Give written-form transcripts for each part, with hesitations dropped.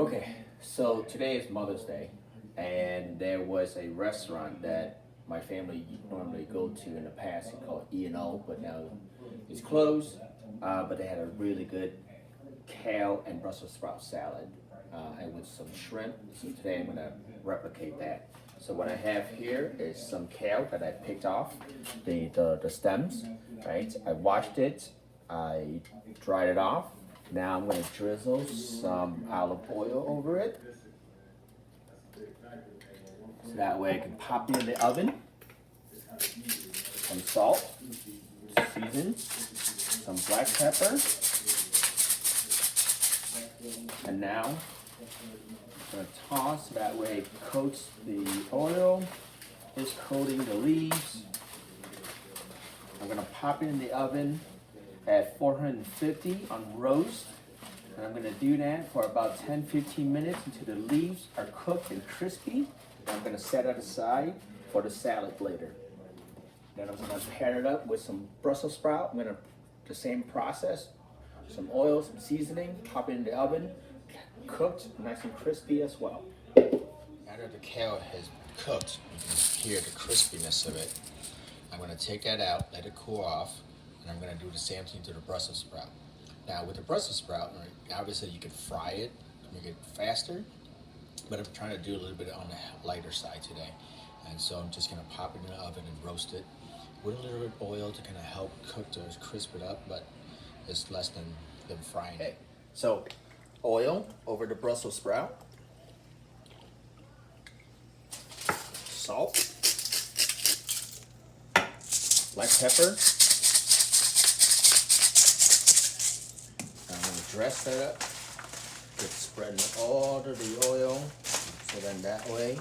Okay, so today is Mother's Day, and there was a restaurant that my family normally go to in the past called E&O, but now it's closed. But they had a really good kale and Brussels sprout salad, and with some shrimp. So today I'm gonna replicate that. So what I have here is some kale that I picked off the stems, right? I washed it, I dried it off. Now I'm gonna drizzle some olive oil over it. So that way I can pop it in the oven. Some salt, season, some black pepper, and now I'm gonna toss, that way it coats the oil, it's coating the leaves. I'm gonna pop it in the oven at 450 on roast. And I'm gonna do that for about 10-15 minutes until the leaves are cooked and crispy. And I'm gonna set it aside for the salad later. Then I'm gonna pair it up with some Brussels sprout. I'm gonna, the same process, some oil, some seasoning, pop it in the oven, cooked, nice and crispy as well. Now that the kale has cooked, you can hear the crispiness of it. I'm gonna take that out, let it cool off, and I'm gonna do the same thing to the Brussels sprout. Now with the Brussels sprout, obviously you can fry it to make it faster, but I'm trying to do a little bit on the lighter side today. And so I'm just gonna pop it in the oven and roast it with a little bit of oil to kind of help cook to crisp it up, but it's less than frying it. So oil over the Brussels sprout, salt, black pepper. I'm gonna dress that up, just spreading all of the oil, so then that way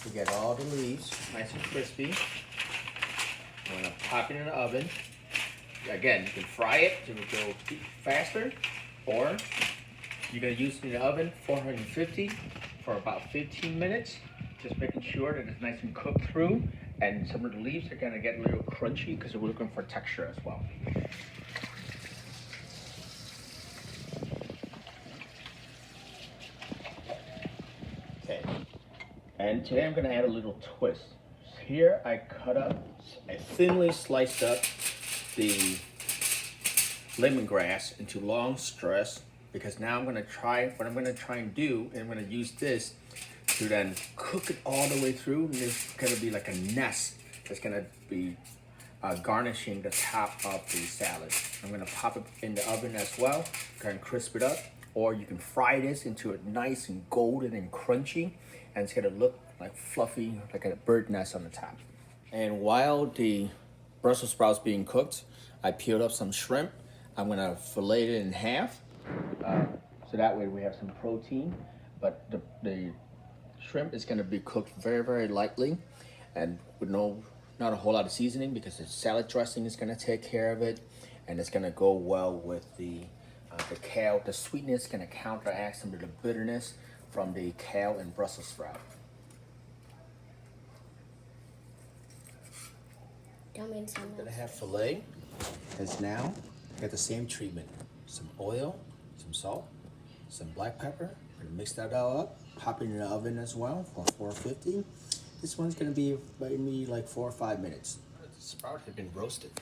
we get all the leaves nice and crispy. I'm gonna pop it in the oven. Again, you can fry it to go faster, or you're gonna use it in the oven 450 for about 15 minutes, just making sure that it's nice and cooked through, and some of the leaves are gonna get a little crunchy because we're looking for texture as well. Okay, and today I'm gonna add a little twist. Here I thinly sliced up the lemongrass into long strips, because now what I'm gonna try and do, and I'm gonna use this to then cook it all the way through, and there's gonna be like a nest that's gonna be garnishing the top of the salad. I'm gonna pop it in the oven as well, kind of crisp it up, or you can fry this into it nice and golden and crunchy, and it's gonna look like fluffy, like a bird nest on the top. And while the Brussels sprouts being cooked, I peeled up some shrimp. I'm gonna fillet it in half, so that way we have some protein. But the shrimp is gonna be cooked very, very lightly, and with not a whole lot of seasoning, because the salad dressing is gonna take care of it, and it's gonna go well with the kale. The sweetness is gonna counteract some of the bitterness from the kale and Brussels sprout. I'm gonna have filet, because now I got the same treatment. Some oil, some salt, some black pepper. I'm gonna mix that all up, pop it in the oven as well for 450. This one's gonna be maybe like 4 or 5 minutes. The sprout had been roasted.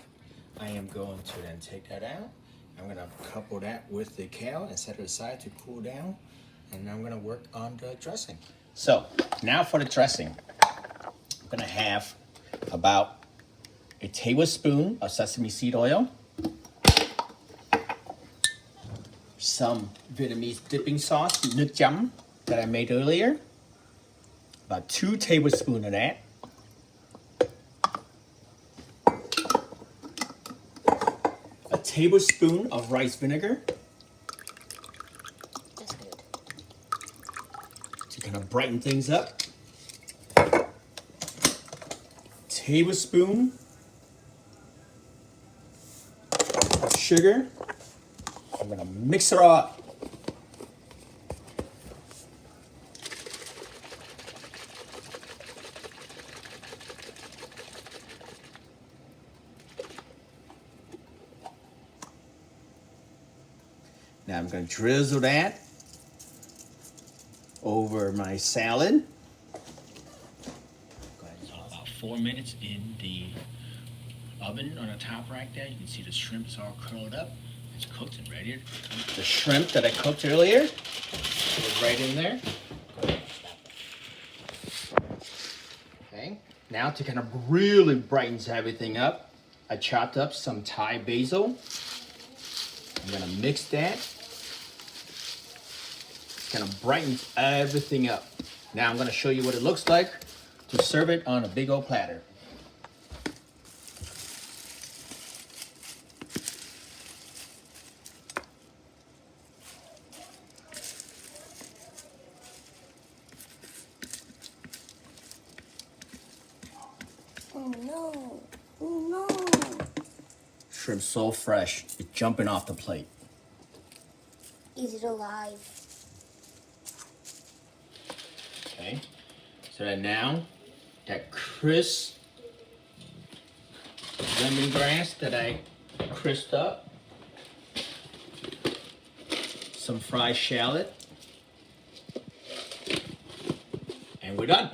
I am going to then take that out. I'm gonna couple that with the kale and set it aside to cool down. And I'm gonna work on the dressing. So now for the dressing. I'm gonna have about a tablespoon of sesame seed oil, some Vietnamese dipping sauce, nuoc cham, that I made earlier, about 2 tablespoons of that, a tablespoon of rice vinegar, That's good. to kind of brighten things up, tablespoon of sugar. I'm gonna mix it all up. Now I'm gonna drizzle that over my salad. Go ahead. So about 4 minutes in the oven on the top right there. You can see the shrimp's all curled up. It's cooked and ready. The shrimp that I cooked earlier is right in there. Okay, now to kind of really brightens everything up, I chopped up some Thai basil. I'm gonna mix that. Kind of brightens everything up. Now I'm gonna show you what it looks like to serve it on a big old platter. Oh no, oh no. Shrimp so fresh, it's jumping off the plate. Is it alive? Okay, so that now, that crisp lemongrass that I crisped up, some fried shallot, and we're done.